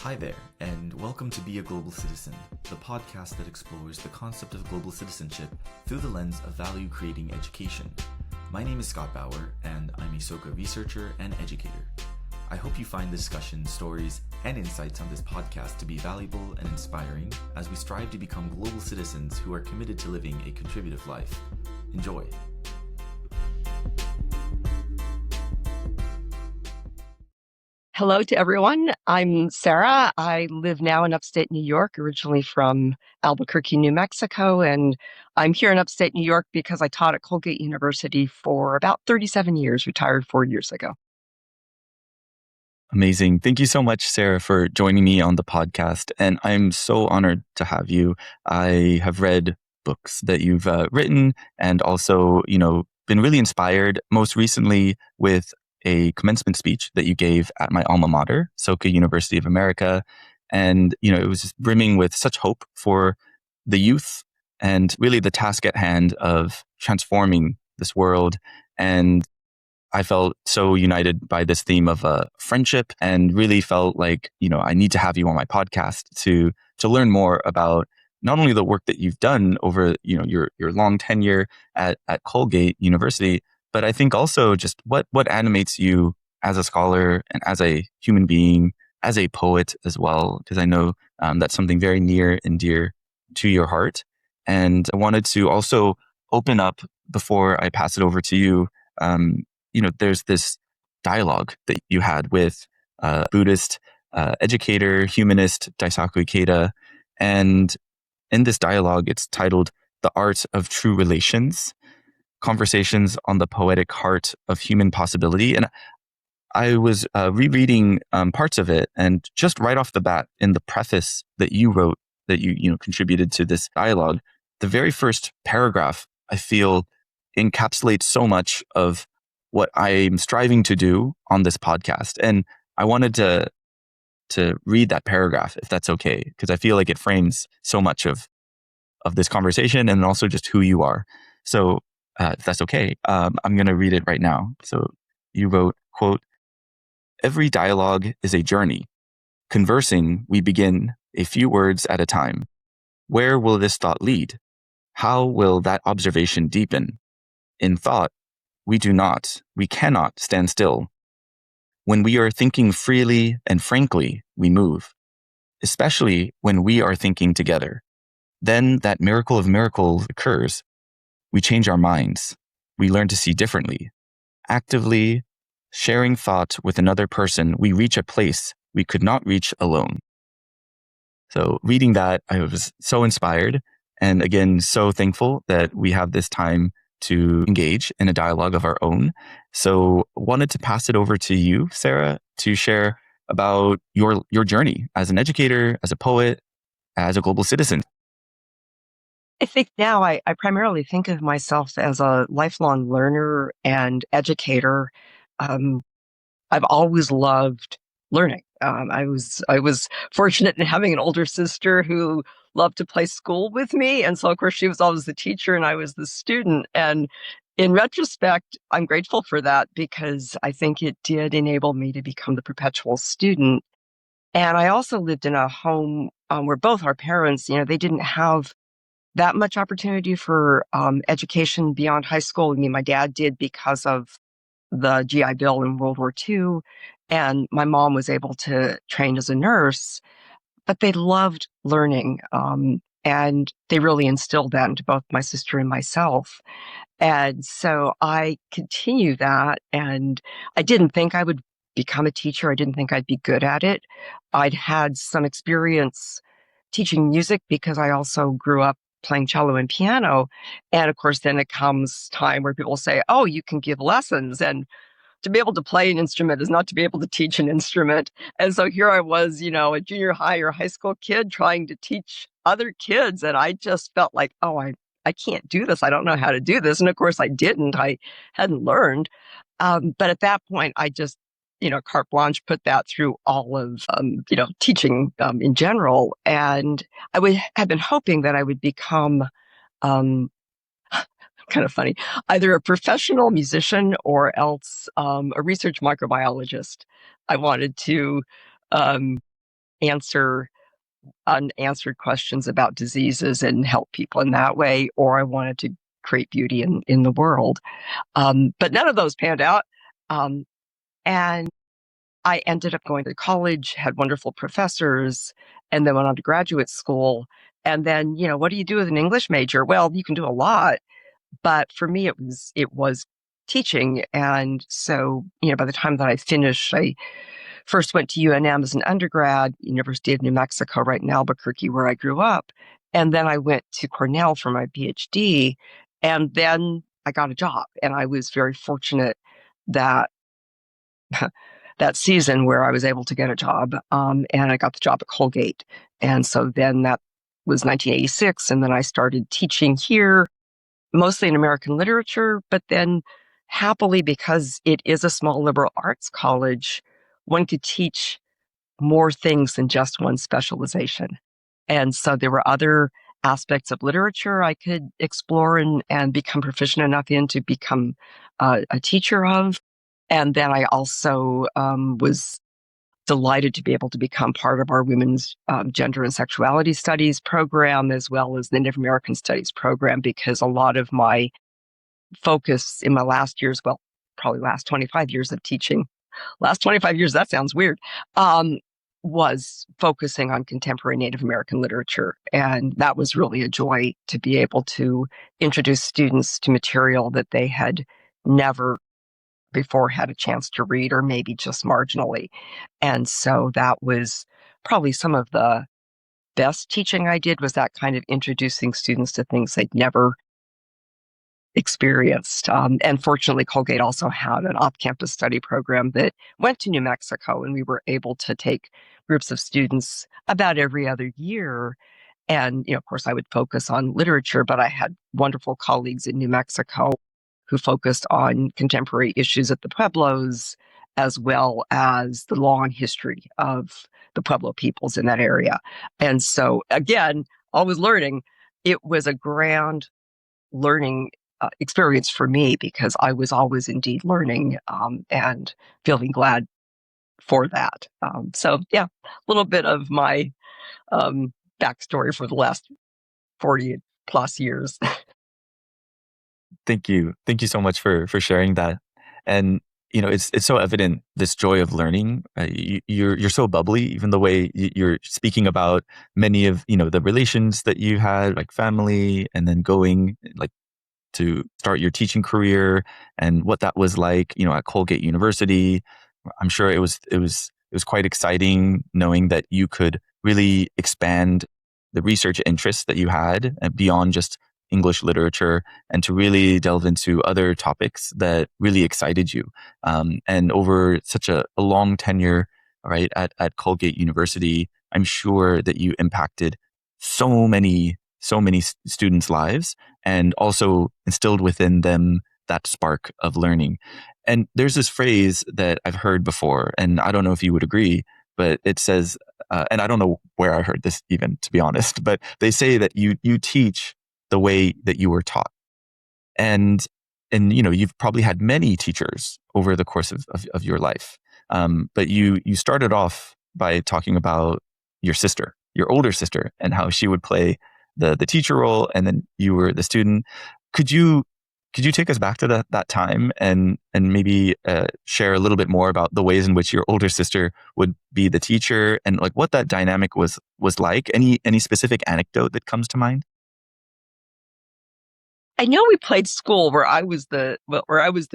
Hi there, and welcome to Be a Global Citizen, the podcast that explores the concept of global citizenship through the lens of value-creating education. My name is Scott Bauer, and I'm a SOCA researcher and educator. I hope you find the discussion, stories, and insights on this podcast to be valuable and inspiring as we strive to become global citizens who are committed to living a contributive life. Enjoy. Hello to everyone. I'm Sarah. I live now in upstate New York, originally from Albuquerque, New Mexico, and I'm here in upstate New York because I taught at Colgate University for about 37 years, retired 4 years ago. Amazing. Thank you so much, Sarah, for joining me on the podcast. And I'm so honored to have you. I have read books that you've written and also, been really inspired most recently with a commencement speech that you gave at my alma mater, Colgate University of America. And, it was just brimming with such hope for the youth and really the task at hand of transforming this world. And I felt so united by this theme of friendship and really felt like, I need to have you on my podcast to learn more about not only the work that you've done over, your long tenure at Colgate University, but I think also just what animates you as a scholar and as a human being, as a poet as well, because I know that's something very near and dear to your heart. And I wanted to also open up before I pass it over to you. There's this dialogue that you had with Buddhist educator, humanist Daisaku Ikeda. And in this dialogue, it's titled The Art of True Relations, Conversations on the Poetic Heart of Human Possibility. And I was rereading parts of it, and just right off the bat, in the preface that you wrote, that you contributed to this dialogue, the very first paragraph, I feel, encapsulates so much of what I'm striving to do on this podcast. And I wanted to read that paragraph, if that's okay, because I feel like it frames so much of this conversation and also just who you are. So if that's okay, I'm going to read it right now. So you wrote, quote, "Every dialogue is a journey. Conversing, we begin a few words at a time. Where will this thought lead? How will that observation deepen? In thought, we cannot stand still. When we are thinking freely and frankly, we move, especially when we are thinking together. Then that miracle of miracles occurs. We change our minds. We learn to see differently. Actively sharing thought with another person, we reach a place we could not reach alone." So reading that, I was so inspired. And again, so thankful that we have this time to engage in a dialogue of our own. So wanted to pass it over to you, Sarah, to share about your journey as an educator, as a poet, as a global citizen. I think now I primarily think of myself as a lifelong learner and educator. I've always loved learning. I was fortunate in having an older sister who loved to play school with me. And so, of course, she was always the teacher and I was the student. And in retrospect, I'm grateful for that because I think it did enable me to become the perpetual student. And I also lived in a home where both our parents, they didn't have that much opportunity for education beyond high school. I mean, my dad did because of the GI Bill in World War II, and my mom was able to train as a nurse, but they loved learning, and they really instilled that into both my sister and myself. And so I continue that, and I didn't think I would become a teacher. I didn't think I'd be good at it. I'd had some experience teaching music because I also grew up playing cello and piano. And of course, then it comes time where people say, oh, you can give lessons. And to be able to play an instrument is not to be able to teach an instrument. And so here I was, a junior high or high school kid trying to teach other kids. And I just felt like, oh, I can't do this. I don't know how to do this. And of course I didn't. I hadn't learned. But at that point, I just, carte blanche, put that through all of, teaching in general. And I had been hoping that I would become, kind of funny, either a professional musician or else a research microbiologist. I wanted to answer unanswered questions about diseases and help people in that way, or I wanted to create beauty in the world. But none of those panned out. And I ended up going to college, had wonderful professors, and then went on to graduate school. And then, what do you do with an English major? Well, you can do a lot, but for me, it was teaching. And so, by the time that I finished, I first went to UNM as an undergrad, University of New Mexico, right in Albuquerque, where I grew up. And then I went to Cornell for my PhD. And then I got a job. And I was very fortunate that that season where I was able to get a job. And I got the job at Colgate. And so then that was 1986. And then I started teaching here, mostly in American literature, but then happily, because it is a small liberal arts college, one could teach more things than just one specialization. And so there were other aspects of literature I could explore and become proficient enough in to become a teacher of. And then I also was delighted to be able to become part of our women's gender and sexuality studies program, as well as the Native American studies program, because a lot of my focus in my last years, well, probably last 25 years of teaching, last 25 years, that sounds weird, was focusing on contemporary Native American literature. And that was really a joy to be able to introduce students to material that they had never before had a chance to read, or maybe just marginally. And so that was probably some of the best teaching I did, was that kind of introducing students to things they'd never experienced. And fortunately, Colgate also had an off-campus study program that went to New Mexico, and we were able to take groups of students about every other year. And, of course, I would focus on literature, but I had wonderful colleagues in New Mexico who focused on contemporary issues at the Pueblos, as well as the long history of the Pueblo peoples in that area. And so, again, always learning. It was a grand learning experience for me, because I was always indeed learning and feeling glad for that. So, yeah, a little bit of my backstory for the last 40 plus years. Thank you. Thank you so much for sharing that. And it's so evident, this joy of learning. You're so bubbly, even the way you're speaking about many of the relations that you had, like family, and then going like to start your teaching career and what that was like, at Colgate University. I'm sure it was quite exciting knowing that you could really expand the research interests that you had and beyond just English literature, and to really delve into other topics that really excited you. And over such a long tenure, right, at Colgate University, I'm sure that you impacted so many students' lives, and also instilled within them that spark of learning. And there's this phrase that I've heard before, and I don't know if you would agree, but it says, and I don't know where I heard this even, to be honest, but they say that you teach the way that you were taught. And you've probably had many teachers over the course of your life. But you started off by talking about your sister, your older sister, and how she would play the teacher role, and then you were the student. Could you take us back to that time and maybe share a little bit more about the ways in which your older sister would be the teacher, and like what that dynamic was like? Any specific anecdote that comes to mind? I know we played school where I was the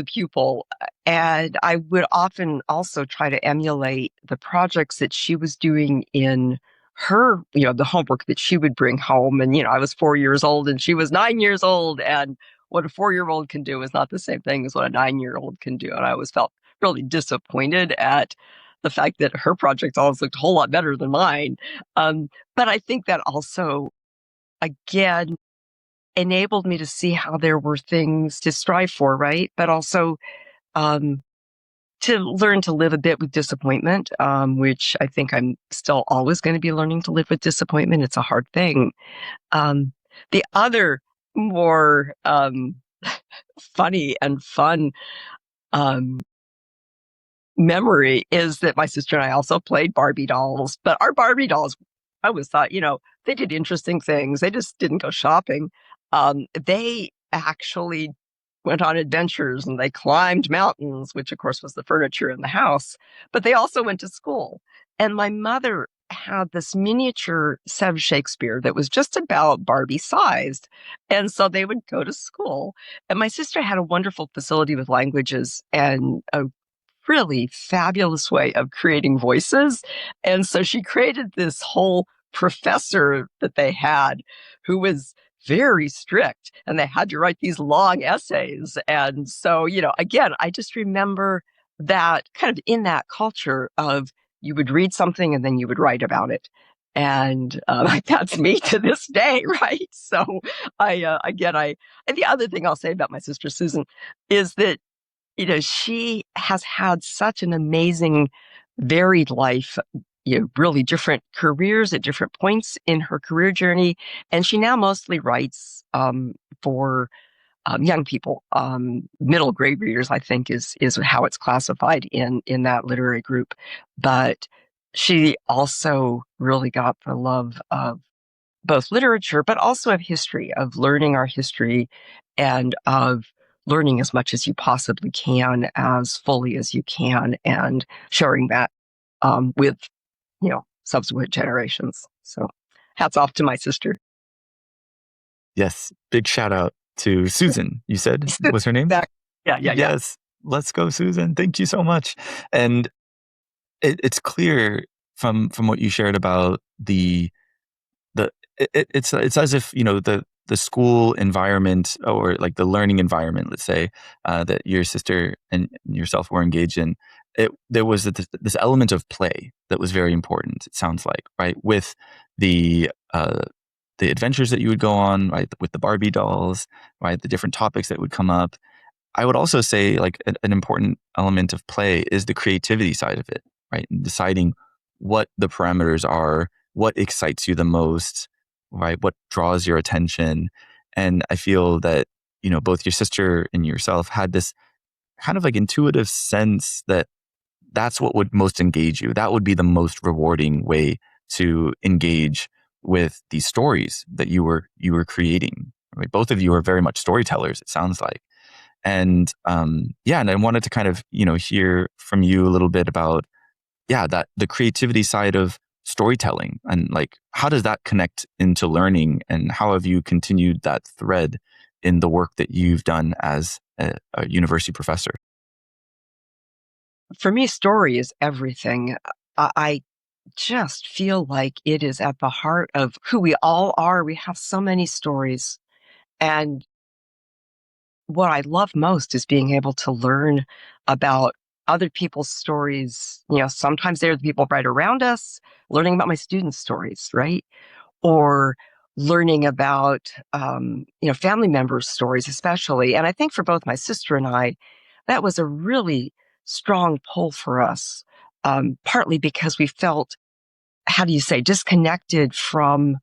pupil, and I would often also try to emulate the projects that she was doing in her, the homework that she would bring home. And, I was 4 years old and she was 9 years old, and what a 4-year-old can do is not the same thing as what a 9-year-old can do. And I always felt really disappointed at the fact that her projects always looked a whole lot better than mine. But I think that also, again, enabled me to see how there were things to strive for, right? But also to learn to live a bit with disappointment, which I think I'm still always going to be learning to live with disappointment. It's a hard thing. The other more funny and fun memory is that my sister and I also played Barbie dolls, but our Barbie dolls, I always thought, they did interesting things. They just didn't go shopping. They actually went on adventures and they climbed mountains, which of course was the furniture in the house, but they also went to school. And my mother had this miniature set of Shakespeare that was just about Barbie sized. And so they would go to school. And my sister had a wonderful facility with languages and a really fabulous way of creating voices. And so she created this whole professor that they had who was very strict, and they had to write these long essays. And so, again, I just remember that kind of in that culture of you would read something and then you would write about it. And that's me to this day, right? So and the other thing I'll say about my sister Susan is that she has had such an amazing, varied life, really different careers at different points in her career journey. And she now mostly writes for young people, middle grade readers, I think is how it's classified in that literary group. But she also really got the love of both literature, but also of history, of learning our history and of learning as much as you possibly can, as fully as you can, and sharing that with, subsequent generations. So hats off to my sister. Yes. Big shout out to Susan, you said was her name? Yeah. Yes. Let's go, Susan. Thank you so much. And it's clear from what you shared about it's as if, the school environment or like the learning environment, let's say, that your sister and yourself were engaged in, there was this element of play that was very important, it sounds like, right? With the adventures that you would go on, right? With the Barbie dolls, right? The different topics that would come up. I would also say like an important element of play is the creativity side of it, right? And deciding what the parameters are, what excites you the most, right? What draws your attention. And I feel that, both your sister and yourself had this kind of like intuitive sense that that's what would most engage you. That would be the most rewarding way to engage with these stories that you were creating. Right? Both of you are very much storytellers, it sounds like. And and I wanted to kind of, hear from you a little bit about, that the creativity side of storytelling and like, how does that connect into learning, and how have you continued that thread in the work that you've done as a university professor? For me, story is everything. I just feel like it is at the heart of who we all are. We have so many stories. And what I love most is being able to learn about other people's stories. Sometimes they're the people right around us, learning about my students' stories, right? Or learning about, family members' stories, especially. And I think for both my sister and I, that was a really strong pull for us, partly because we felt, how do you say, disconnected from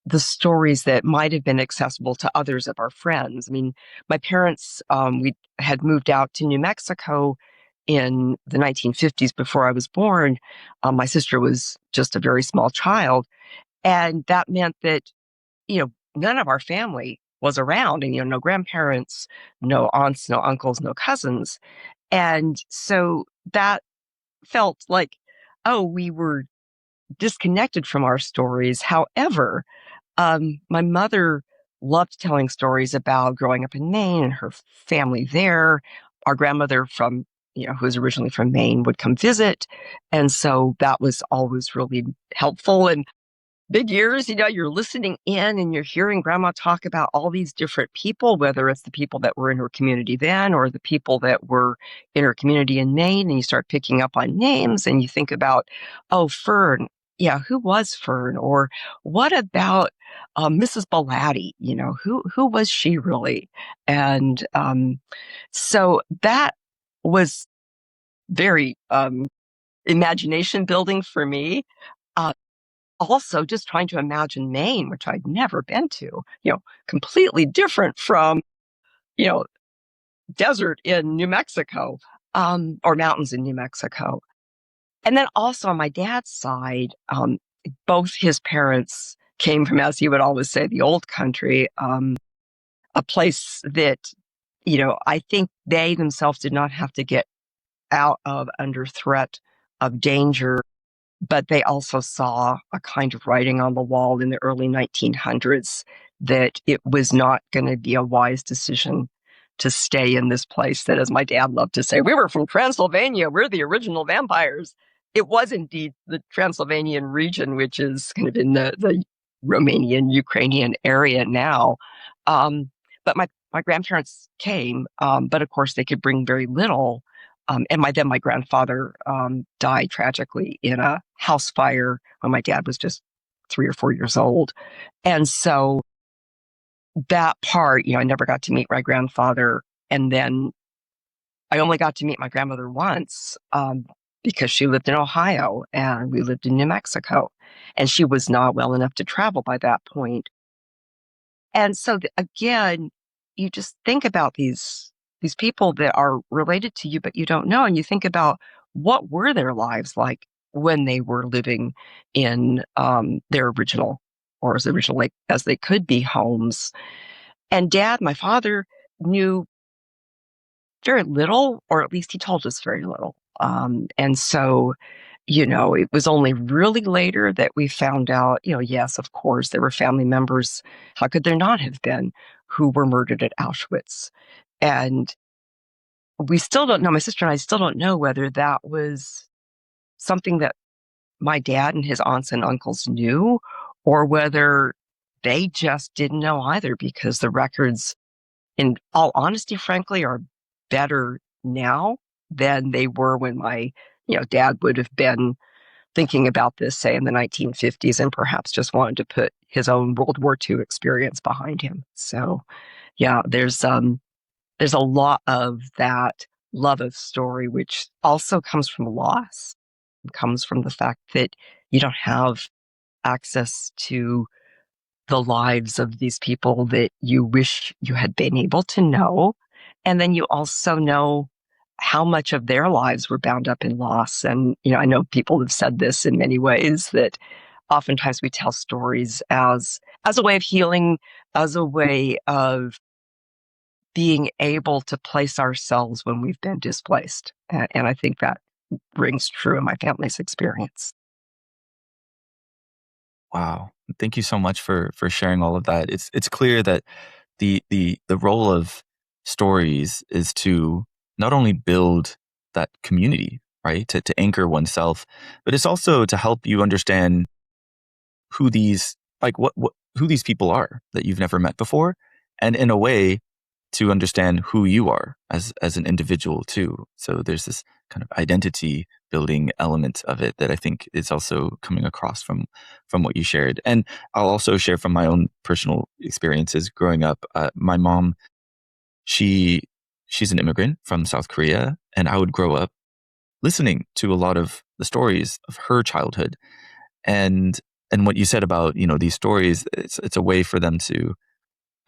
the stories that might have been accessible to others of our friends. I mean, my parents, we had moved out to New Mexico in the 1950s before I was born. My sister was just a very small child. And that meant that, none of our family was around, and, no grandparents, no aunts, no uncles, no cousins. And so that felt like, oh, we were disconnected from our stories. However, my mother loved telling stories about growing up in Maine and her family there. Our grandmother who was originally from Maine, would come visit. And so that was always really helpful. And big years, you're listening in and you're hearing grandma talk about all these different people, whether it's the people that were in her community then or the people that were in her community in Maine. And you start picking up on names and you think about, oh, Fern. Yeah, who was Fern? Or what about Mrs. Bellatty? Who was she really? And so that was very imagination building for me. Also just trying to imagine Maine, which I'd never been to, completely different from, desert in New Mexico. or mountains in New Mexico. And then also on my dad's side, both his parents came from, as he would always say, the old country, a place that, I think they themselves did not have to get out of under threat of danger, but they also saw a kind of writing on the wall in the early 1900s that it was not going to be a wise decision to stay in this place that, as my dad loved to say, we were from Transylvania, we're the original vampires. It was indeed the Transylvanian region, which is kind of in the Romanian, Ukrainian area now. But my grandparents came, but of course they could bring very little. And my grandfather died tragically in a house fire when my dad was just 3 or 4 years old. And so that part, I never got to meet my grandfather. And then I only got to meet my grandmother once because she lived in Ohio and we lived in New Mexico. And she was not well enough to travel by that point. And so again, you just think about these people that are related to you, but you don't know. And you think about what were their lives like when they were living in their original, or as original as they could be, homes. And Dad, my father, knew very little, or at least he told us very little. And so, it was only really later that we found out, yes, of course, there were family members. How could there not have been, who were murdered at Auschwitz? And we still don't know, my sister and I still don't know whether that was something that my dad and his aunts and uncles knew, or whether they just didn't know either, because the records, in all honesty, frankly, are better now than they were when my, dad would have been thinking about this, say, in the 1950s, and perhaps just wanted to put his own World War II experience behind him. So, yeah, there's a lot of that love of story, which also comes from loss. It comes from the fact that you don't have access to the lives of these people that you wish you had been able to know. And then you also know how much of their lives were bound up in loss. And, I know people have said this in many ways, that oftentimes we tell stories as a way of healing, as a way of being able to place ourselves when we've been displaced. And I think that rings true in my family's experience. Wow. Thank you so much for sharing all of that. It's clear that the role of stories is to not only build that community, right? To anchor oneself, but it's also to help you understand who these who these people are that you've never met before. And in a way, to understand who you are as an individual too. So there's this kind of identity building element of it that I think is also coming across from what you shared. And I'll also share from my own personal experiences growing up. My mom, she's an immigrant from South Korea, and I would grow up listening to a lot of the stories of her childhood. And what you said about, these stories, it's a way for them to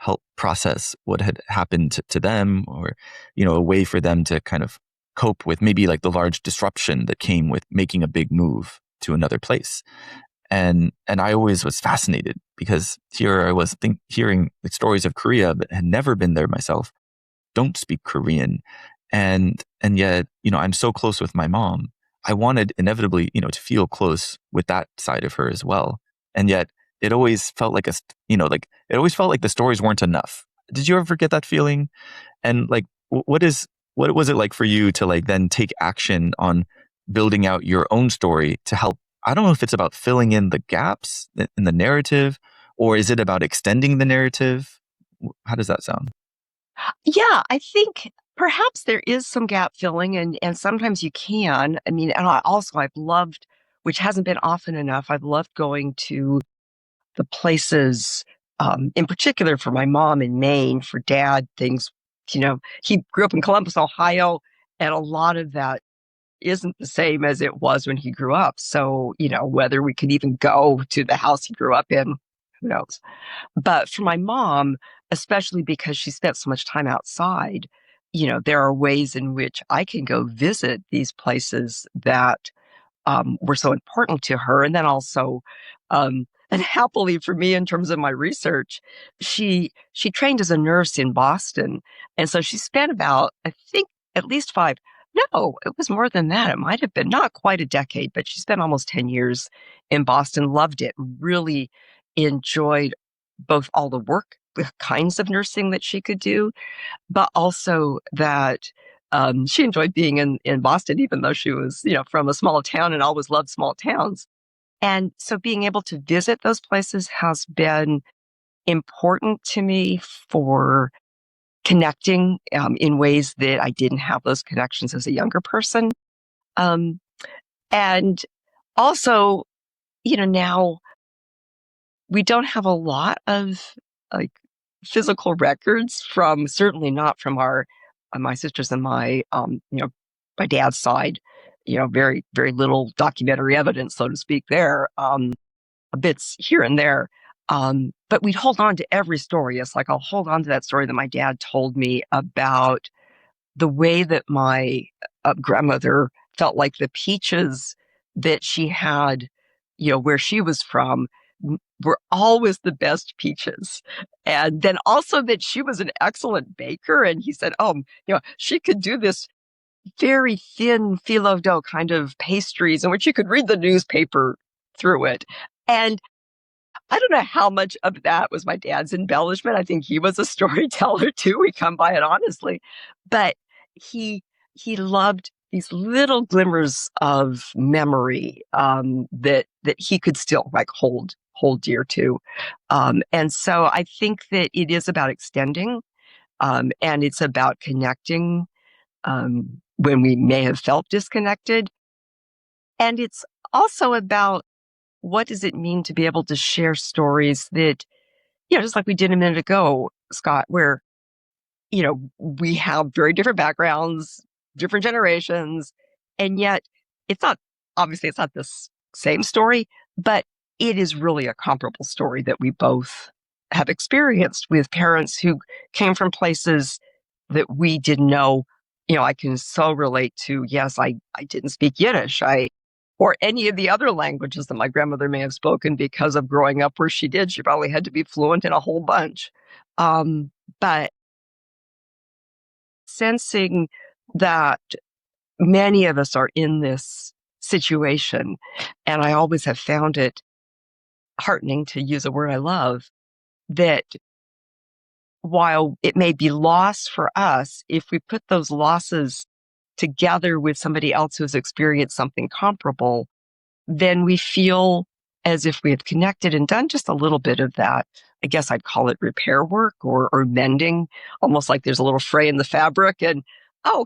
help process what had happened to them, or, a way for them to kind of cope with maybe like the large disruption that came with making a big move to another place. And I always was fascinated, because here I was hearing the stories of Korea, but had never been there myself, don't speak Korean. And yet, I'm so close with my mom. I wanted inevitably, to feel close with that side of her as well. And yet it always felt like it always felt like the stories weren't enough. Did you ever get that feeling? And like, what was it like for you to like then take action on building out your own story to help? I don't know if it's about filling in the gaps in the narrative, or is it about extending the narrative? How does that sound? Yeah, I think perhaps there is some gap filling, and sometimes you can. I mean, and I've loved, which hasn't been often enough, I've loved going to the places, in particular for my mom in Maine, for Dad, things, he grew up in Columbus, Ohio, and a lot of that isn't the same as it was when he grew up. So, whether we could even go to the house he grew up in, who knows? But for my mom, especially because she spent so much time outside, there are ways in which I can go visit these places that were so important to her. And then also, and happily for me, in terms of my research, she trained as a nurse in Boston. And so she spent about, I think, at least no, it was more than that. It might have been not quite a decade, but she spent almost 10 years in Boston, loved it, really enjoyed both all the work, the kinds of nursing that she could do, but also that she enjoyed being in Boston, even though she was, from a small town and always loved small towns. And so being able to visit those places has been important to me for connecting in ways that I didn't have those connections as a younger person. Um, and also, now we don't have a lot of like physical records certainly not from my sisters and my my dad's side, very, very little documentary evidence, so to speak, there, bits here and there. But we'd hold on to every story. It's like I'll hold on to that story that my dad told me about the way that my grandmother felt like the peaches that she had, where she was from, were always the best peaches. And then also that she was an excellent baker. And he said, she could do this very thin phyllo dough kind of pastries in which you could read the newspaper through it. And I don't know how much of that was my dad's embellishment. I think he was a storyteller too. We come by it honestly, but he loved these little glimmers of memory that he could still like hold dear to, and so I think that it is about extending, and it's about connecting when we may have felt disconnected, and it's also about what does it mean to be able to share stories that, just like we did a minute ago, Scott, where, we have very different backgrounds, different generations, and yet obviously it's not the same story, but it is really a comparable story that we both have experienced with parents who came from places that we didn't know. I can so relate to, yes, I didn't speak Yiddish. Or any of the other languages that my grandmother may have spoken because of growing up where she did. She probably had to be fluent in a whole bunch. But sensing that many of us are in this situation, and I always have found it heartening, to use a word I love, that while it may be loss for us, if we put those losses together with somebody else who's experienced something comparable, then we feel as if we have connected and done just a little bit of that. I guess I'd call it repair work or mending, almost like there's a little fray in the fabric and,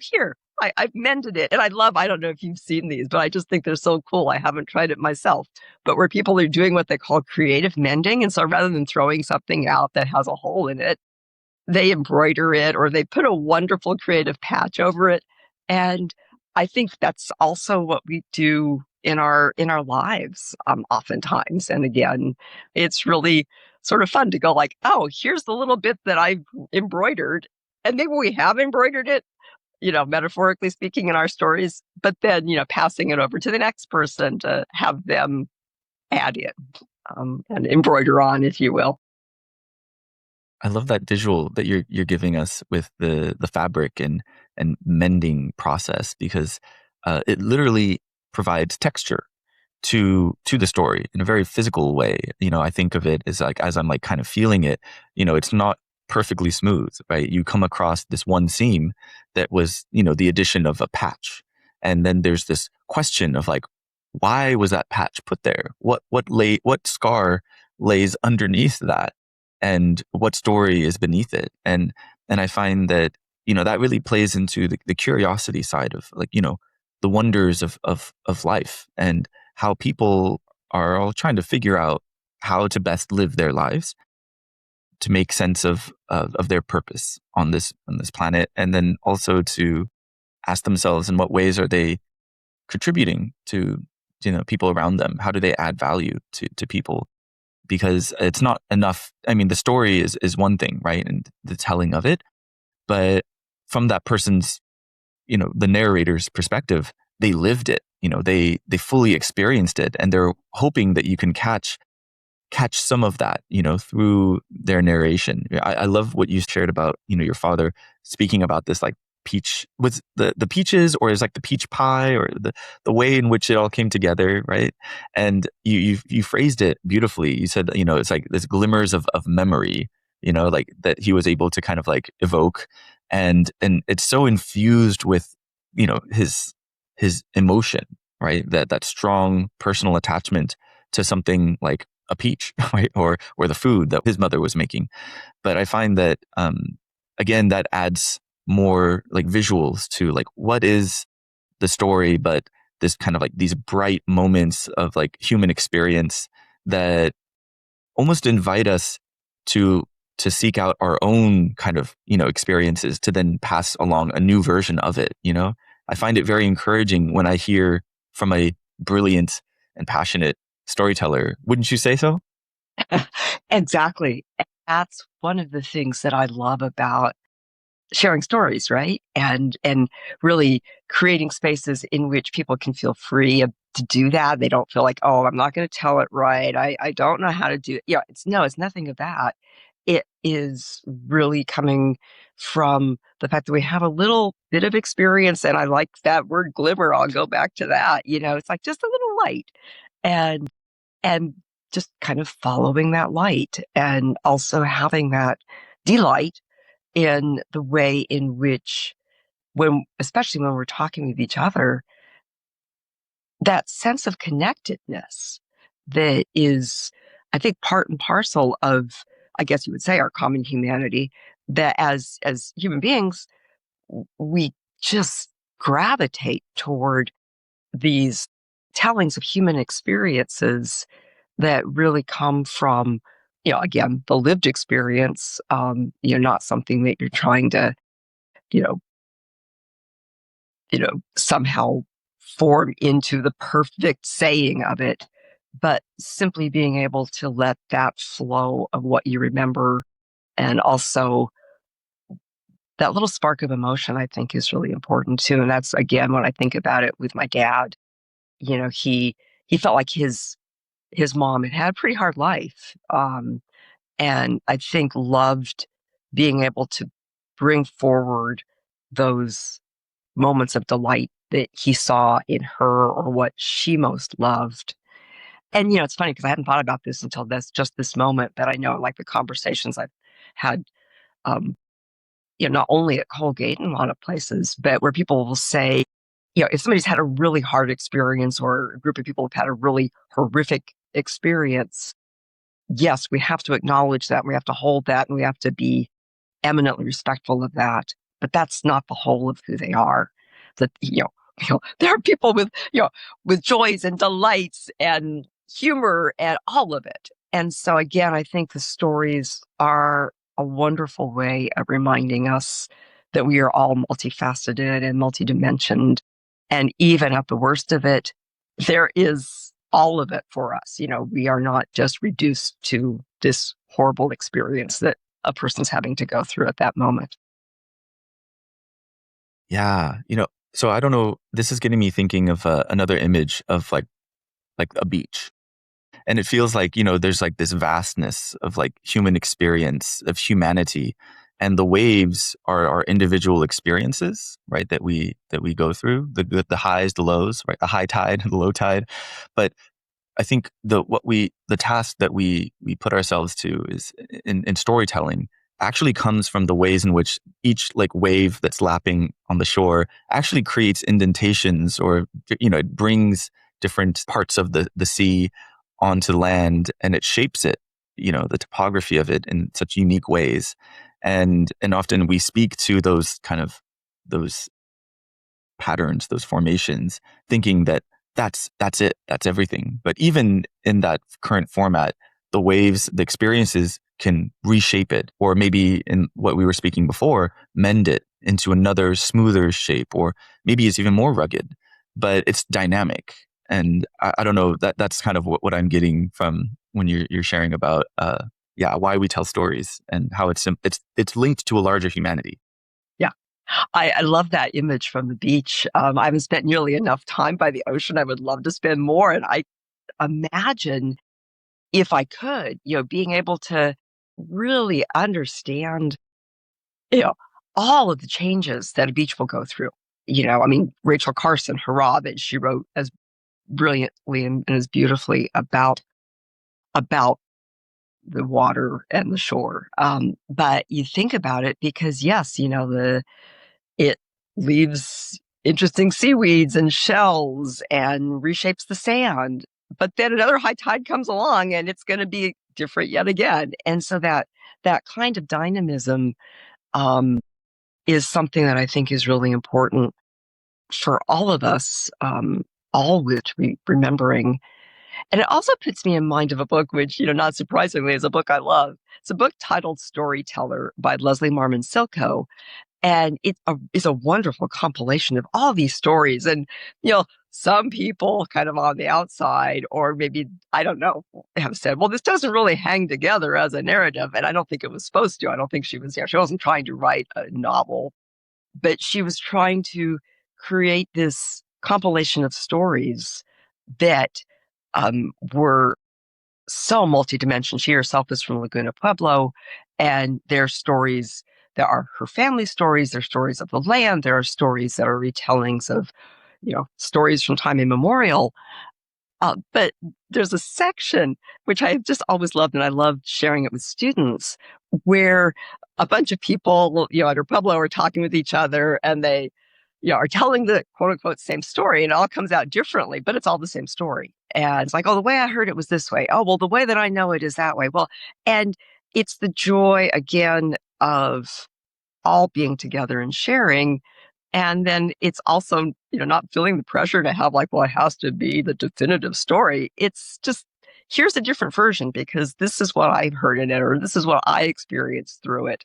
here, I've mended it. And I don't know if you've seen these, but I just think they're so cool. I haven't tried it myself, but where people are doing what they call creative mending. And so rather than throwing something out that has a hole in it, they embroider it or they put a wonderful creative patch over it. And I think that's also what we do in our lives, oftentimes. And again, it's really sort of fun to go like, here's the little bit that I've embroidered. And maybe we have embroidered it, metaphorically speaking, in our stories, but then, passing it over to the next person to have them add in and embroider on, if you will. I love that visual that you're giving us with the fabric and mending process, because it literally provides texture to the story in a very physical way. I think of it as like, as I'm like kind of feeling it, it's not perfectly smooth, right? You come across this one seam that was, the addition of a patch. And then there's this question of like, why was that patch put there? What scar lays underneath that? And what story is beneath it? And I find that, that really plays into the curiosity side of like, the wonders of life and how people are all trying to figure out how to best live their lives to make sense of their purpose on this planet. And then also to ask themselves, in what ways are they contributing to, people around them? How do they add value to people? Because it's not enough. I mean, the story is one thing, right? And the telling of it. But from that person's, the narrator's perspective, they lived it, they fully experienced it, and they're hoping that you can catch some of that, through their narration. I love what you shared about, your father speaking about this, like peach, was the peaches, or is like the peach pie, or the way in which it all came together, right? And you phrased it beautifully. You said, it's like this glimmers of memory, like that he was able to kind of like evoke, and it's so infused with, his emotion, right? That strong personal attachment to something like a peach, right? Or the food that his mother was making. But I find that, again, that adds more like visuals to like, what is the story, but this kind of like these bright moments of like human experience that almost invite us to seek out our own kind of, experiences, to then pass along a new version of it. I find it very encouraging when I hear from a brilliant and passionate storyteller. Wouldn't you say so? Exactly. And that's one of the things that I love about sharing stories, right? And really creating spaces in which people can feel free to do that. They don't feel like, oh, I'm not going to tell it right. I don't know how to do it. Yeah, it's nothing of that. It is really coming from the fact that we have a little bit of experience, and I like that word glimmer. I'll go back to that. It's like just a little light, and and just kind of following that light, and also having that delight in the way in which, especially when we're talking with each other, that sense of connectedness that is, I think, part and parcel of, I guess you would say, our common humanity, that as human beings, we just gravitate toward these tellings of human experiences that really come from, again, the lived experience, not something that you're trying to, you know, somehow form into the perfect saying of it, but simply being able to let that flow of what you remember, and also that little spark of emotion, I think, is really important too. And that's, again, when I think about it with my dad, he felt like his mom had a pretty hard life. And I think loved being able to bring forward those moments of delight that he saw in her, or what she most loved. And, it's funny because I hadn't thought about this until this moment, that I know, like, the conversations I've had, um, not only at Colgate and a lot of places, but where people will say, if somebody's had a really hard experience, or a group of people have had a really horrific experience, yes, we have to acknowledge that. We have to hold that, and we have to be eminently respectful of that. But that's not the whole of who they are. That, there are people with joys and delights and humor and all of it. And so, again, I think the stories are a wonderful way of reminding us that we are all multifaceted and multidimensioned. And even at the worst of it, there is all of it for us. We are not just reduced to this horrible experience that a person's having to go through at that moment. Yeah. So I don't know, this is getting me thinking of another image of like a beach. And it feels like, there's like this vastness of like human experience, of humanity. And the waves are our individual experiences, right? That we go through, the highs, the lows, right? The high tide, the low tide. But I think the task that we put ourselves to is in storytelling actually comes from the ways in which each like wave that's lapping on the shore actually creates indentations, or it brings different parts of the sea onto land, and it shapes it, the topography of it in such unique ways. And often we speak to those those patterns, those formations, thinking that that's it, that's everything. But even in that current format, the waves, the experiences can reshape it, or maybe in what we were speaking before, mend it into another smoother shape, or maybe it's even more rugged, but it's dynamic. And I don't know, that's kind of what I'm getting from when you're sharing about why we tell stories, and how it's linked to a larger humanity. Yeah, I love that image from the beach. I haven't spent nearly enough time by the ocean. I would love to spend more. And I imagine if I could, being able to really understand, you know, all of the changes that a beach will go through. I mean, Rachel Carson, her Robin, she wrote as brilliantly and as beautifully about the water and the shore. But you think about it because yes, it leaves interesting seaweeds and shells and reshapes the sand. But then another high tide comes along and it's going to be different yet again. And so that kind of dynamism um, is something that I think is really important for all of us, always to be remembering. And it also puts me in mind of a book, which, not surprisingly, is a book I love. It's a book titled Storyteller by Leslie Marmon Silko. And it's a wonderful compilation of all these stories. And, some people kind of on the outside, or maybe, I don't know, have said, well, this doesn't really hang together as a narrative. And I don't think it was supposed to. I don't think she wasn't trying to write a novel, but she was trying to create this compilation of stories that were so multidimensional. She herself is from Laguna Pueblo, and their stories, there are her family stories, there are stories of the land, there are stories that are retellings of, stories from time immemorial. But there's a section which I've just always loved, and I loved sharing it with students, where a bunch of people, at her Pueblo are talking with each other, and they, are telling the quote unquote same story, and it all comes out differently, but it's all the same story. And it's like, oh, the way I heard it was this way. Oh, well, the way that I know it is that way. Well, and it's the joy again of all being together and sharing. And then it's also, not feeling the pressure to have like, well, it has to be the definitive story. It's just, here's a different version because this is what I've heard in it, or this is what I experienced through it.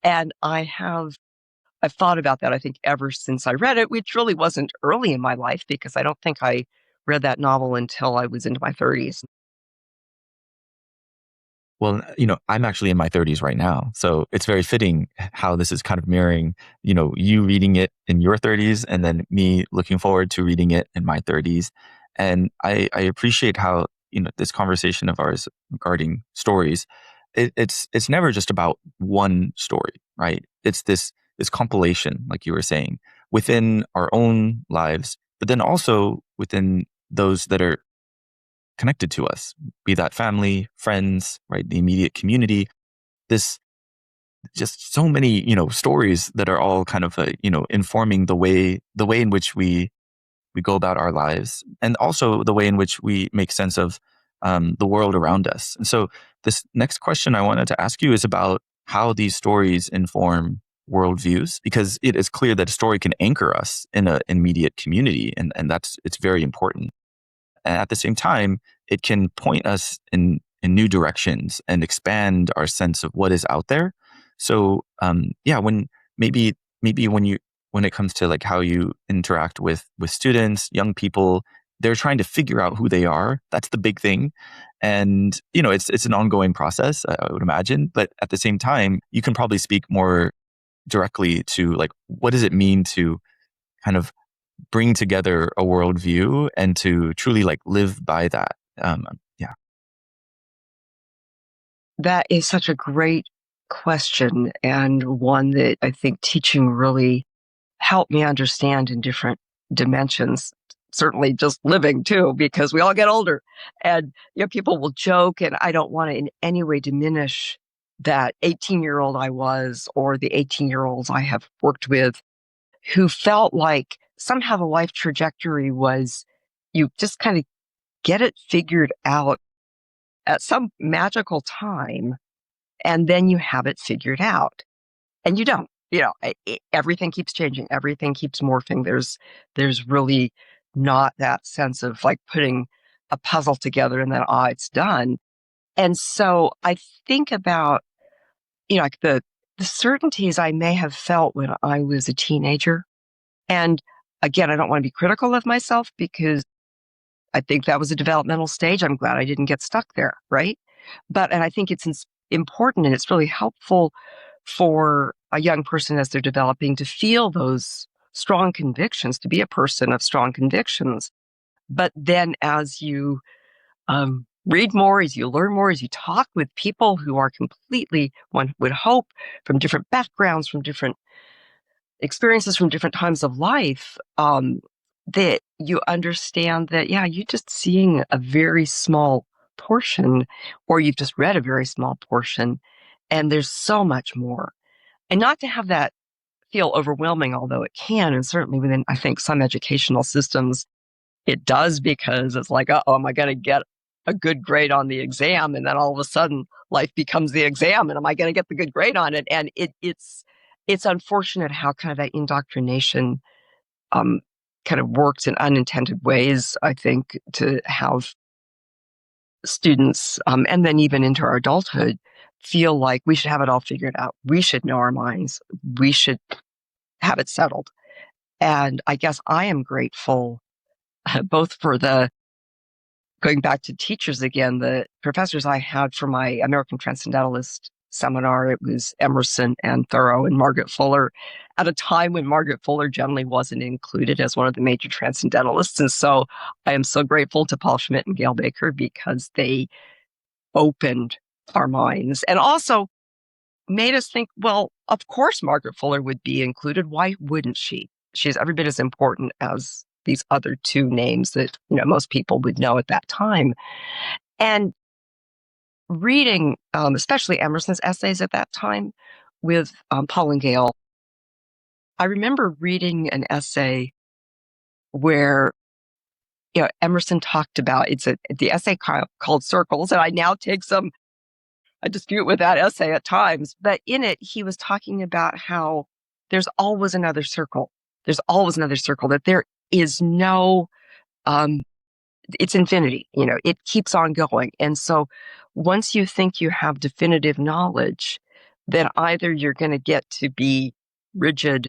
And I've thought about that, I think, ever since I read it, which really wasn't early in my life because I don't think I read that novel until I was into my 30s. Well, I'm actually in my 30s right now. So it's very fitting how this is kind of mirroring, you reading it in your 30s and then me looking forward to reading it in my 30s. And I appreciate how, this conversation of ours regarding stories, it's never just about one story, right? It's this compilation, like you were saying, within our own lives, but then also within those that are connected to us, be that family, friends, right? The immediate community. This just so many, stories that are all kind of, informing the way in which we go about our lives, and also the way in which we make sense of the world around us. And so, this next question I wanted to ask you is about how these stories inform worldviews, because it is clear that a story can anchor us in an immediate community, and it's very important. And at the same time, it can point us in new directions and expand our sense of what is out there. So, yeah, when maybe when it comes to like how you interact with students, young people, they're trying to figure out who they are. That's the big thing, and it's an ongoing process, I would imagine. But at the same time, you can probably speak more directly to like what does it mean to kind of bring together a worldview and to truly like live by that. Yeah. That is such a great question, and one that I think teaching really helped me understand in different dimensions. Certainly just living too, because we all get older. And people will joke, and I don't want to in any way diminish that 18-year-old I was, or the 18-year-olds I have worked with, who felt like somehow the life trajectory was you just kind of get it figured out at some magical time, and then you have it figured out. And you don't. Everything keeps changing. Everything keeps morphing. There's really not that sense of like putting a puzzle together and then, it's done. And so I think about, like the certainties I may have felt when I was a teenager. And again, I don't want to be critical of myself because I think that was a developmental stage. I'm glad I didn't get stuck there, right? And I think it's important and it's really helpful for a young person as they're developing to feel those strong convictions, to be a person of strong convictions. But then as you read more, as you learn more, as you talk with people who are completely, one would hope, from different backgrounds, from different experiences, from different times of life, that you understand that, yeah, you're just seeing a very small portion, or you've just read a very small portion, and there's so much more. And not to have that feel overwhelming, although it can, and certainly within, I think, some educational systems, it does, because it's like, oh, am I going to get a good grade on the exam? And then all of a sudden life becomes the exam, and am I going to get the good grade on it? And it's unfortunate how kind of that indoctrination kind of works in unintended ways, I think, to have students, and then even into our adulthood, feel like we should have it all figured out. We should know our minds. We should have it settled. And I guess I am grateful both for going back to teachers again, the professors I had for my American Transcendentalist seminar. It was Emerson and Thoreau and Margaret Fuller, at a time when Margaret Fuller generally wasn't included as one of the major Transcendentalists. And so I am so grateful to Paul Schmidt and Gail Baker, because they opened our minds and also made us think, well, of course Margaret Fuller would be included. Why wouldn't she? She's every bit as important as these other two names that, most people would know at that time. And reading, especially Emerson's essays at that time with Paul and Gail, I remember reading an essay where Emerson talked about, the essay called Circles, and I now take a dispute with that essay at times, but in it, he was talking about how there's always another circle. There's always another circle, that there is no, it's infinity, it keeps on going. And so once you think you have definitive knowledge, then either you're going to get to be rigid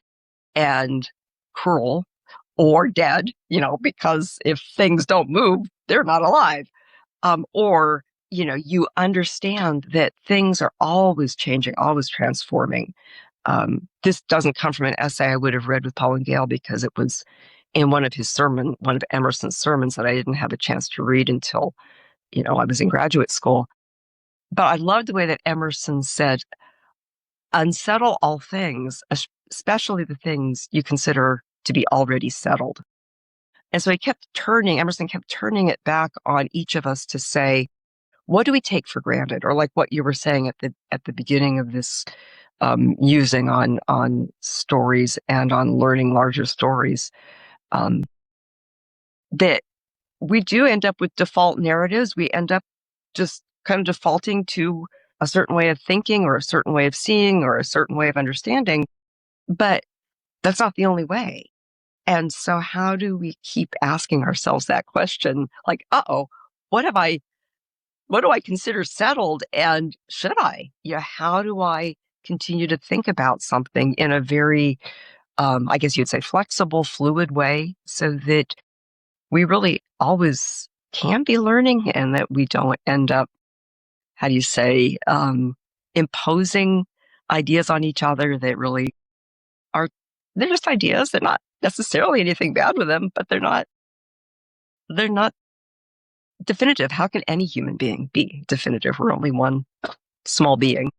and cruel or dead, because if things don't move, they're not alive. Or, you understand that things are always changing, always transforming. This doesn't come from an essay I would have read with Paul and Gail, because it was in one of Emerson's sermons that I didn't have a chance to read until, I was in graduate school. But I loved the way that Emerson said, unsettle all things, especially the things you consider to be already settled. And so Emerson kept turning it back on each of us to say, what do we take for granted? Or like what you were saying at the beginning of this, using on stories and on learning larger stories, that we do end up with default narratives. We end up just kind of defaulting to a certain way of thinking, or a certain way of seeing, or a certain way of understanding. But that's not the only way. And so how do we keep asking ourselves that question? Like, what do I consider settled? And should I? How do I continue to think about something in a very, I guess you'd say, flexible, fluid way, so that we really always can be learning, and that we don't end up, how do you say, imposing ideas on each other that really they're just ideas. They're not necessarily anything bad with them, but they're not definitive. How can any human being be definitive? We're only one small being.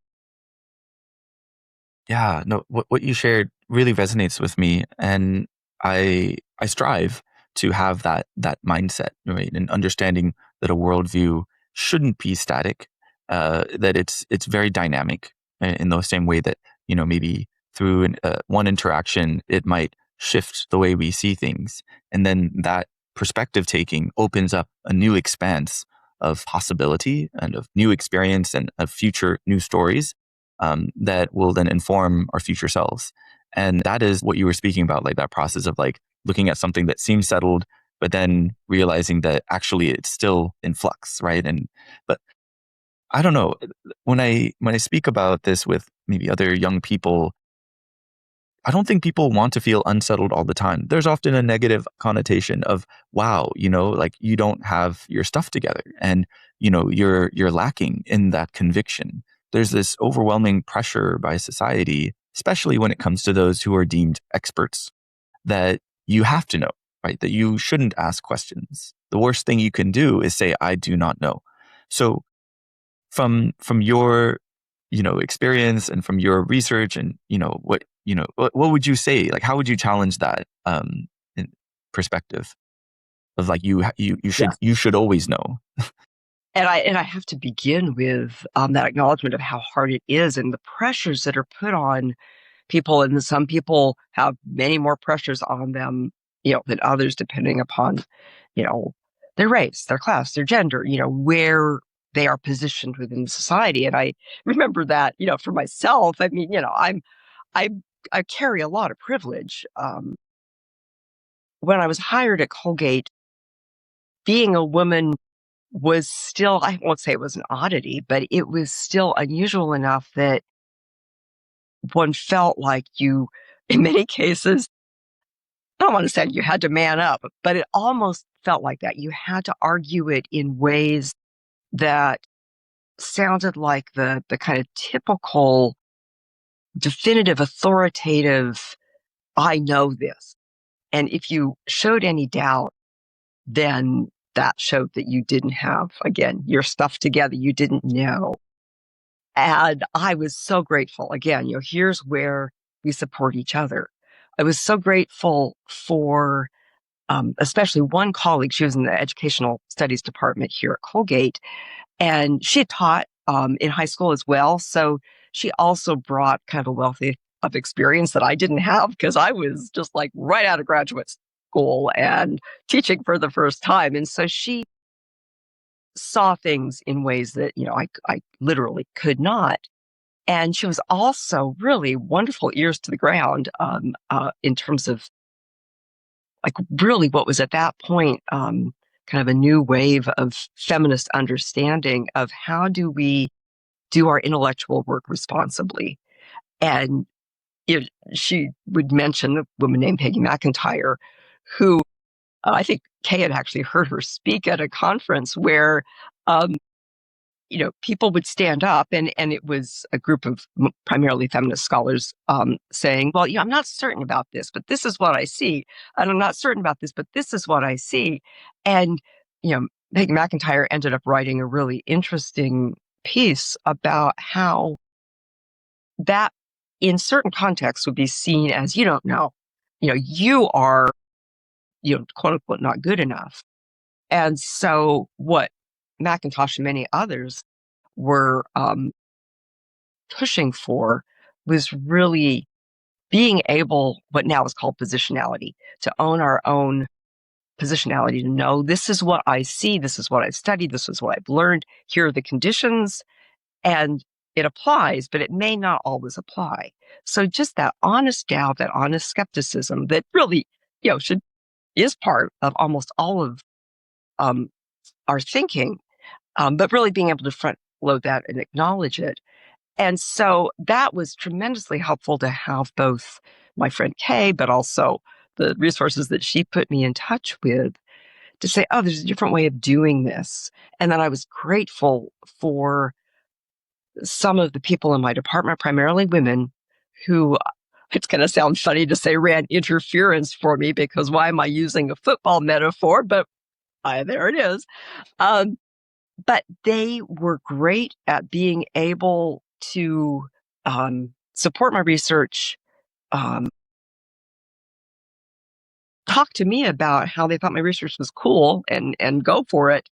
Yeah, no, what you shared really resonates with me, and I strive to have that mindset, right, and understanding that a worldview shouldn't be static, that it's very dynamic, in the same way that maybe through one interaction it might shift the way we see things, and then that perspective taking opens up a new expanse of possibility and of new experience and of future new stories, that will then inform our future selves. And that is what you were speaking about, like that process of like looking at something that seems settled, but then realizing that actually it's still in flux, right? But I don't know, when I speak about this with maybe other young people, I don't think people want to feel unsettled all the time. There's often a negative connotation of, wow, like you don't have your stuff together, and you're lacking in that conviction. There's this overwhelming pressure by society especially when it comes to those who are deemed experts, that you have to know, right? That you shouldn't ask questions. The worst thing you can do is say, I do not know. So from your, experience and from your research and, what would you say? Like, how would you challenge that in perspective of like, you should always know? And I have to begin with that acknowledgement of how hard it is and the pressures that are put on people. And some people have many more pressures on them, than others, depending upon, their race, their class, their gender, where they are positioned within society. And I remember that, for myself, I mean, I I carry a lot of privilege. When I was hired at Colgate, being a woman was still, I won't say it was an oddity, but it was still unusual enough that one felt like you, in many cases, I don't want to say you had to man up, but it almost felt like that. You had to argue it in ways that sounded like the kind of typical, definitive, authoritative, I know this. And if you showed any doubt, then that showed that you didn't have, again, your stuff together. You didn't know. And I was so grateful. Again, here's where we support each other. I was so grateful for especially one colleague. She was in the educational studies department here at Colgate, and she had taught in high school as well. So she also brought kind of a wealth of experience that I didn't have because I was just like right out of graduate school and teaching for the first time. And so she saw things in ways that, I literally could not. And she was also really wonderful ears to the ground in terms of like really what was at that point kind of a new wave of feminist understanding of how do we do our intellectual work responsibly. And she would mention a woman named Peggy McIntyre, who I think Kay had actually heard her speak at a conference where people would stand up and it was a group of primarily feminist scholars saying, well, I'm not certain about this, but this is what I see. And I'm not certain about this, but this is what I see. And, Peggy McIntyre ended up writing a really interesting piece about how that in certain contexts would be seen as, you don't know, you are, quote unquote, not good enough. And so what Macintosh and many others were pushing for was really being able, what now is called positionality, to own our own positionality, to know this is what I see, this is what I've studied, this is what I've learned, here are the conditions, and it applies, but it may not always apply. So just that honest doubt, that honest skepticism that really, is part of almost all of our thinking, but really being able to front load that and acknowledge it. And so that was tremendously helpful to have both my friend Kay, but also the resources that she put me in touch with to say, oh, there's a different way of doing this. And then I was grateful for some of the people in my department, primarily women, who, it's going to sound funny to say, ran interference for me because why am I using a football metaphor? But there it is. But they were great at being able to support my research, talk to me about how they thought my research was cool and go for it.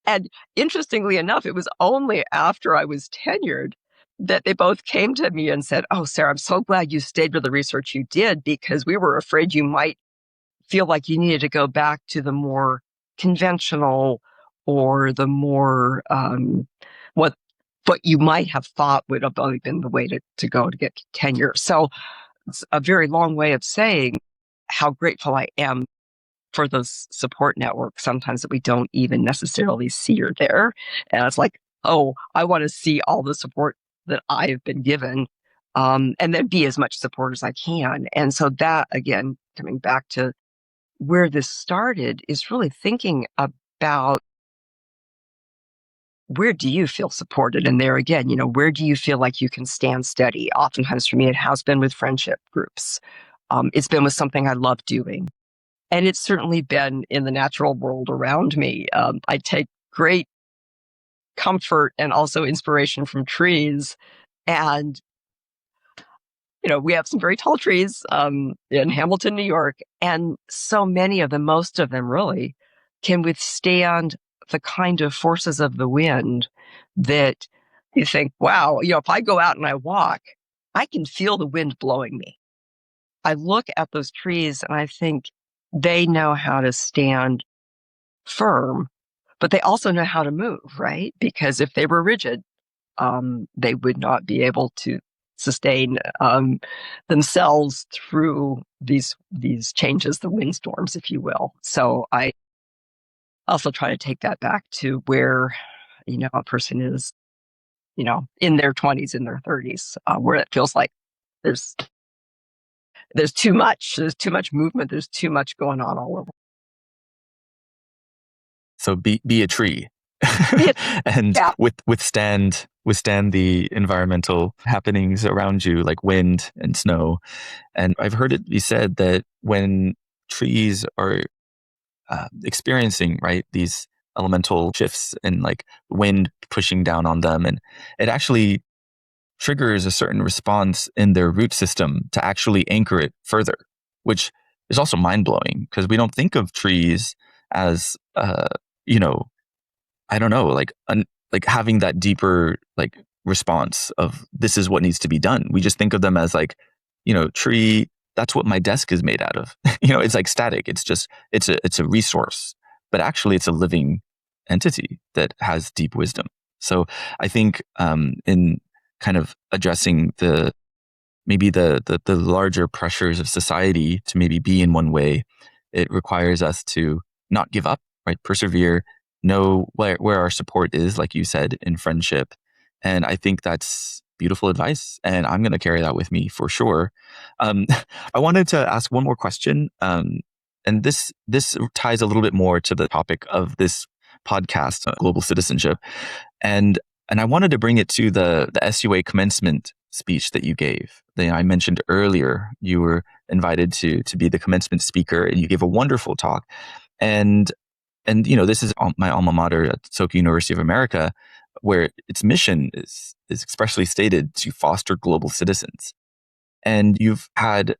And interestingly enough, it was only after I was tenured that they both came to me and said, oh, Sarah, I'm so glad you stayed with the research you did because we were afraid you might feel like you needed to go back to the more conventional or the more what you might have thought would have only been the way to go to get tenure. So it's a very long way of saying how grateful I am for those support networks sometimes that we don't even necessarily see are there. And it's like, oh, I want to see all the support that I have been given and then be as much support as I can. And so that, again, coming back to where this started is really thinking about where do you feel supported? And there again, where do you feel like you can stand steady? Oftentimes for me, it has been with friendship groups. It's been with something I love doing. And it's certainly been in the natural world around me. I take great comfort and also inspiration from trees. And, we have some very tall trees in Hamilton, New York. And so many of them, most of them really, can withstand the kind of forces of the wind that you think, wow, if I go out and I walk, I can feel the wind blowing me. I look at those trees and I think they know how to stand firm, but they also know how to move, right? Because if they were rigid, they would not be able to sustain themselves through these changes, the windstorms, if you will. So I also try to take that back to where, a person is, in their 20s, in their 30s, where it feels like there's too much. There's too much movement. There's too much going on all over. So be a tree and Yeah. withstand the environmental happenings around you, like wind and snow. And I've heard it be said that when trees are experiencing, right, these elemental shifts and like wind pushing down on them, and it actually triggers a certain response in their root system to actually anchor it further, which is also mind-blowing because we don't think of trees as I don't know, like having that deeper like response of this is what needs to be done. We just think of them as like, tree, that's what my desk is made out of. It's like static. It's just it's a resource, but actually it's a living entity that has deep wisdom. So I think in kind of addressing maybe the larger pressures of society to maybe be in one way, it requires us to not give up, right? Persevere, know where our support is, like you said, in friendship. And I think that's beautiful advice. And I'm going to carry that with me for sure. I wanted to ask one more question. And this ties a little bit more to the topic of this podcast, global citizenship. And I wanted to bring it to the SUA commencement speech that you gave. I mentioned earlier, you were invited to be the commencement speaker, and you gave a wonderful talk. And this is my alma mater at Soka University of America, where its mission is expressly stated to foster global citizens. And you've had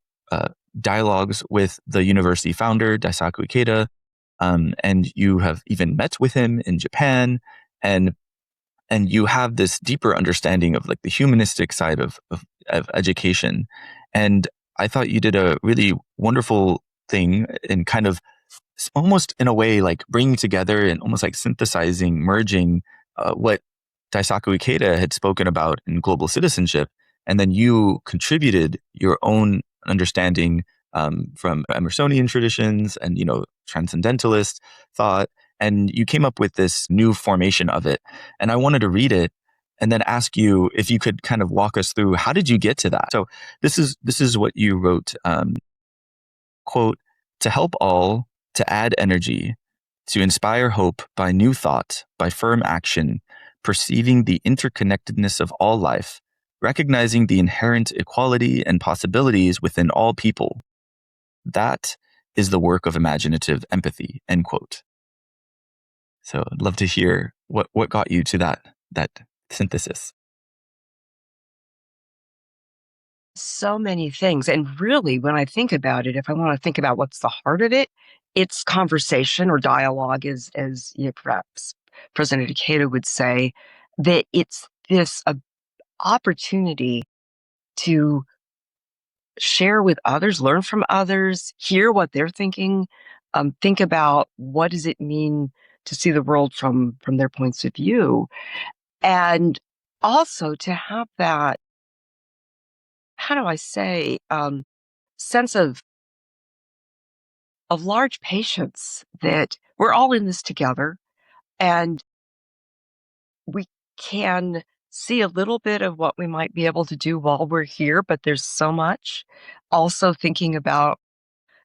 dialogues with the university founder, Daisaku Ikeda, and you have even met with him in Japan, and you have this deeper understanding of like the humanistic side of education. And I thought you did a really wonderful thing in kind of almost in a way like bringing together and almost like synthesizing, merging what Daisaku Ikeda had spoken about in global citizenship. And then you contributed your own understanding from Emersonian traditions and, Transcendentalist thought. And you came up with this new formation of it. And I wanted to read it and then ask you if you could kind of walk us through, how did you get to that? So this is what you wrote, quote, "To help all, to add energy, to inspire hope by new thought, by firm action, perceiving the interconnectedness of all life, recognizing the inherent equality and possibilities within all people. That is the work of imaginative empathy," end quote. So I'd love to hear what got you to that synthesis. So many things. And really, when I think about it, if I want to think about what's the heart of it, it's conversation or dialogue, as perhaps President Ikeda would say, that it's this opportunity to share with others, learn from others, hear what they're thinking, think about what does it mean to see the world from their points of view, and also to have that, how do I say, sense of large patience that we're all in this together, and we can see a little bit of what we might be able to do while we're here, but there's so much. Also thinking about,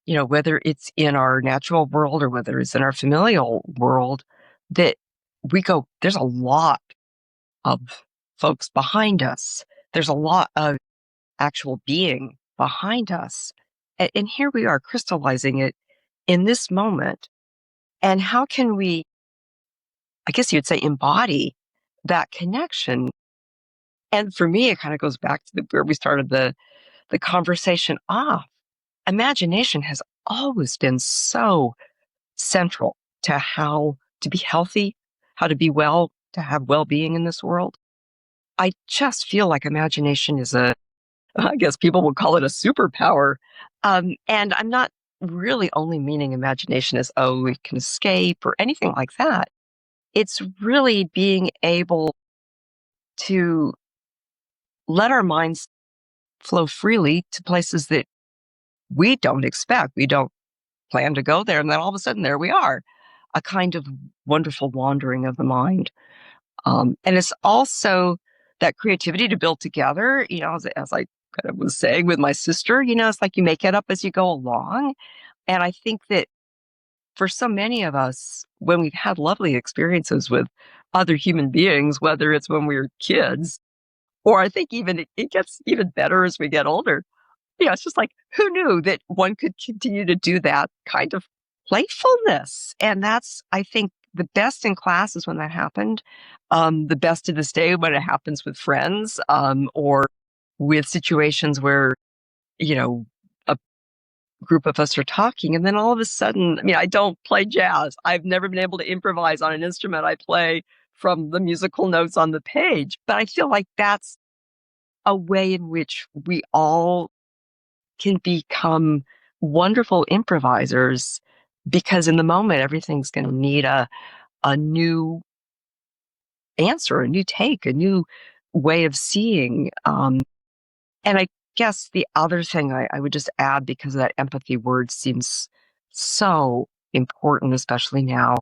whether it's in our natural world or whether it's in our familial world, that there's a lot of folks behind us. There's a lot of actual being behind us. And here we are crystallizing it in this moment. And how can we, I guess you'd say, embody that connection? And for me, it kind of goes back to where we started the conversation off. Imagination has always been so central to how to be healthy, how to be well, to have well-being in this world. I just feel like imagination is I guess people would call it a superpower. And I'm not really only meaning imagination as, oh, we can escape or anything like that. It's really being able to let our minds flow freely to places that we don't expect. We don't plan to go there. And then all of a sudden, there we are, a kind of wonderful wandering of the mind. And it's also that creativity to build together, as I kind of was saying with my sister, it's like you make it up as you go along. And I think that for so many of us, when we've had lovely experiences with other human beings, whether it's when we were kids, or I think even it gets even better as we get older, it's just like, who knew that one could continue to do that kind of playfulness? And that's, I think, the best in class is when that happened. The best to this day when it happens with friends, or with situations where, a group of us are talking, and then all of a sudden, I don't play jazz. I've never been able to improvise on an instrument. I play from the musical notes on the page. But I feel like that's a way in which we all can become wonderful improvisers, because in the moment, everything's going to need a new answer, a new take, a new way of seeing. And I guess the other thing I would just add, because that empathy word seems so important, especially now,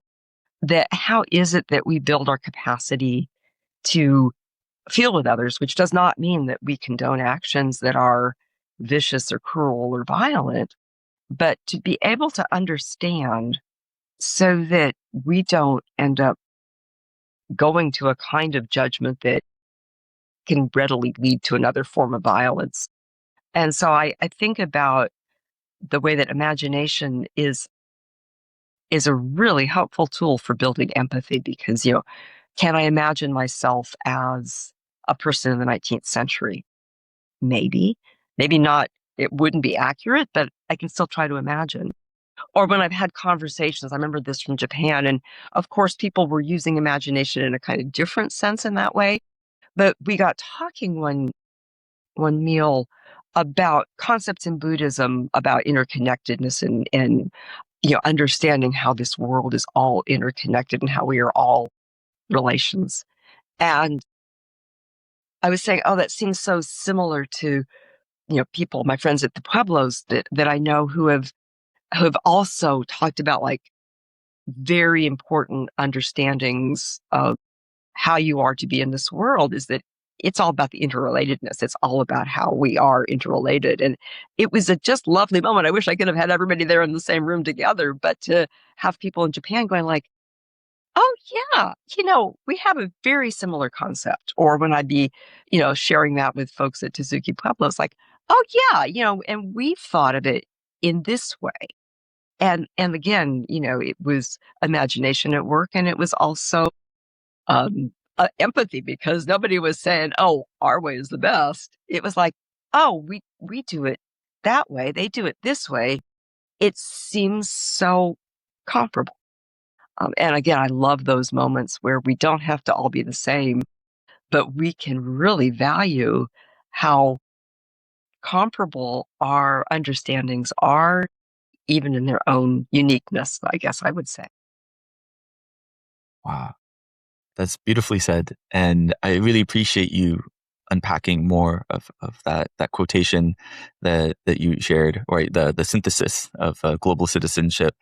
that how is it that we build our capacity to feel with others, which does not mean that we condone actions that are vicious or cruel or violent, but to be able to understand so that we don't end up going to a kind of judgment that can readily lead to another form of violence. And so I think about the way that imagination is a really helpful tool for building empathy, because, can I imagine myself as a person in the 19th century? Maybe, maybe not. It wouldn't be accurate, but I can still try to imagine. Or when I've had conversations, I remember this from Japan, and of course, people were using imagination in a kind of different sense in that way. But we got talking one meal about concepts in Buddhism about interconnectedness and understanding how this world is all interconnected and how we are all relations. And I was saying, oh, that seems so similar to people, my friends at the Pueblos that I know who have also talked about like very important understandings of how you are to be in this world, is that it's all about the interrelatedness. It's all about how we are interrelated. And it was a just lovely moment. I wish I could have had everybody there in the same room together, but to have people in Japan going like, oh yeah, we have a very similar concept. Or when I'd be, sharing that with folks at Tezuki Pueblos, like, oh yeah, and we've thought of it in this way. And again, it was imagination at work, and it was also empathy, because nobody was saying, oh, our way is the best. It was like, oh, we do it that way. They do it this way. It seems so comparable. And again, I love those moments where we don't have to all be the same, but we can really value how comparable our understandings are, even in their own uniqueness, I guess I would say. Wow. That's beautifully said. And I really appreciate you unpacking more of that quotation that you shared, or the synthesis of global citizenship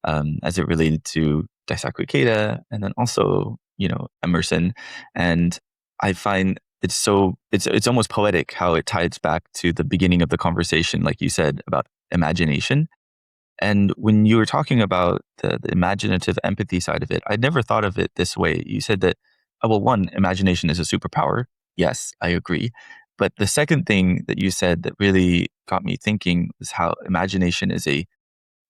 as it related to Daisaku Ikeda, and then also, Emerson. And I find it's almost poetic how it ties back to the beginning of the conversation, like you said, about imagination. And when you were talking about the imaginative empathy side of it, I'd never thought of it this way. You said that, well, one, imagination is a superpower. Yes, I agree. But the second thing that you said that really got me thinking is how imagination is a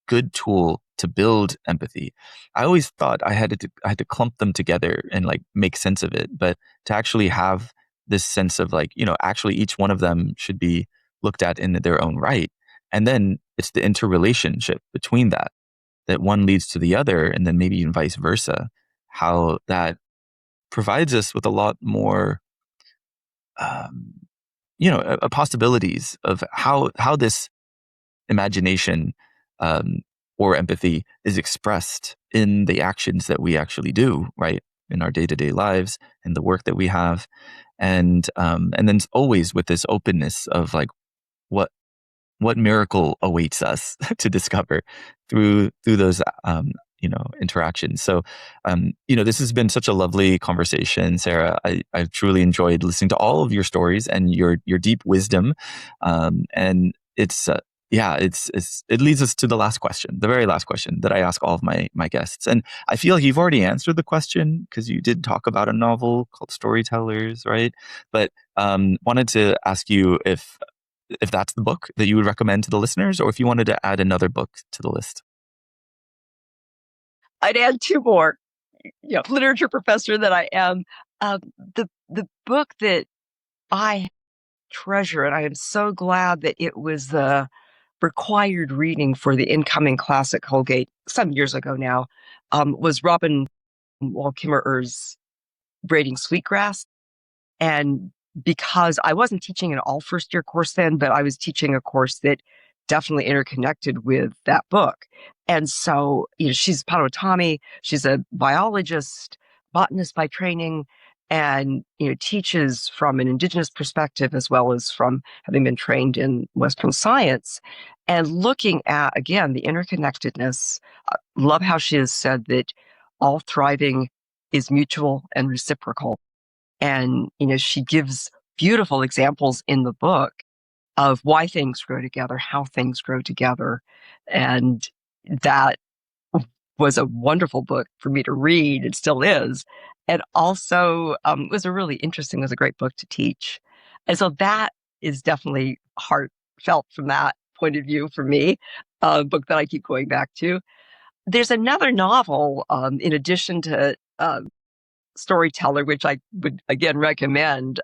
good tool to build empathy. I always thought I had to clump them together and like make sense of it, but to actually have this sense of like, actually each one of them should be looked at in their own right. And then it's the interrelationship between that one leads to the other, and then maybe even vice versa, how that provides us with a lot more, possibilities of how this imagination or empathy is expressed in the actions that we actually do, right, in our day-to-day lives and the work that we have, and then always with this openness of like what miracle awaits us to discover through those interactions. So this has been such a lovely conversation, Sarah. I've truly enjoyed listening to all of your stories and your deep wisdom, and it's it leads us to the last question, the very last question that I ask all of my guests. And I feel like you've already answered the question because you did talk about a novel called Storytellers, right? But wanted to ask you if that's the book that you would recommend to the listeners, or if you wanted to add another book to the list. I'd add two more. Literature professor that I am. The book that I treasure, and I am so glad that it was the required reading for the incoming class at Colgate some years ago now, was Robin Wall Kimmerer's Braiding Sweetgrass. And because I wasn't teaching an all first year course then, but I was teaching a course that definitely interconnected with that book. And so, she's Potawatomi, she's a biologist, botanist by training, and, teaches from an indigenous perspective as well as from having been trained in Western science, and looking at, again, the interconnectedness. Love how she has said that all thriving is mutual and reciprocal. And, she gives beautiful examples in the book of why things grow together, how things grow together. And that was a wonderful book for me to read. It still is. And also was a great book to teach. And so that is definitely heartfelt from that point of view for me, a book that I keep going back to. There's another novel, in addition to Storyteller, which I would again recommend.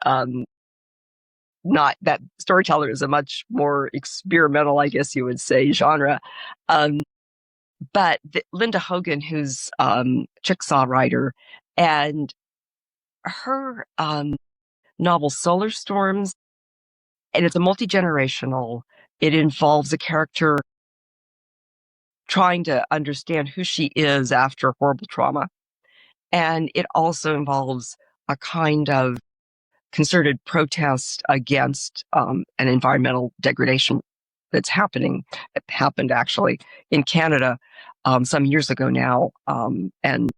Not that Storyteller is a much more experimental, I guess you would say, genre. But Linda Hogan, who's Chickasaw writer, and her novel Solar Storms, and it's a multi-generational. It involves a character trying to understand who she is after horrible trauma. And it also involves a kind of concerted protest against an environmental degradation that's happening. It happened actually in Canada some years ago now, and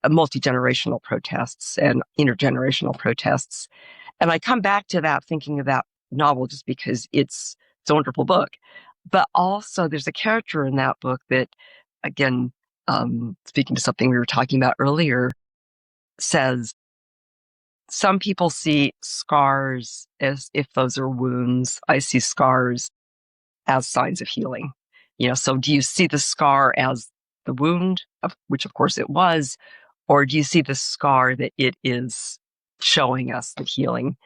multi-generational protests and intergenerational protests. And I come back to that thinking of that novel just because it's a wonderful book. But also there's a character in that book that, again, speaking to something we were talking about earlier, says, some people see scars as if those are wounds. I see scars as signs of healing. So do you see the scar as the wound, which of course it was, or do you see the scar that it is showing us that healing,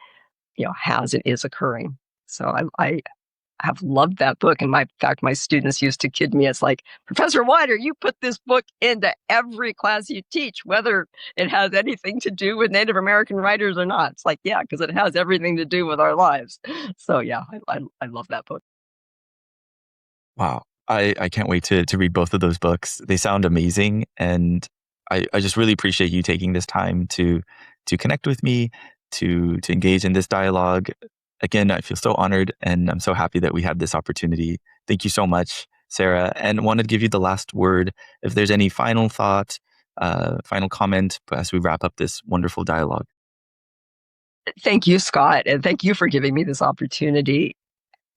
has and is occurring? So I have loved that book. And in fact, my students used to kid me. It's like, Professor Wider, you put this book into every class you teach, whether it has anything to do with Native American writers or not. It's like, yeah, because it has everything to do with our lives. So yeah, I love that book. Wow. I can't wait to read both of those books. They sound amazing. And I just really appreciate you taking this time to connect with me, to engage in this dialogue. Again, I feel so honored, and I'm so happy that we had this opportunity. Thank you so much, Sarah. And wanted to give you the last word. If there's any final thought, final comment as we wrap up this wonderful dialogue. Thank you, Scott. And thank you for giving me this opportunity.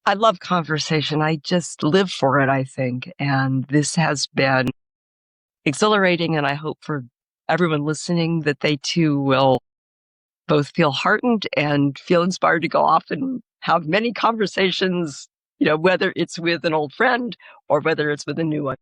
I love conversation. I just live for it, I think. And this has been exhilarating. And I hope for everyone listening that they too will both feel heartened and feel inspired to go off and have many conversations, whether it's with an old friend or whether it's with a new one.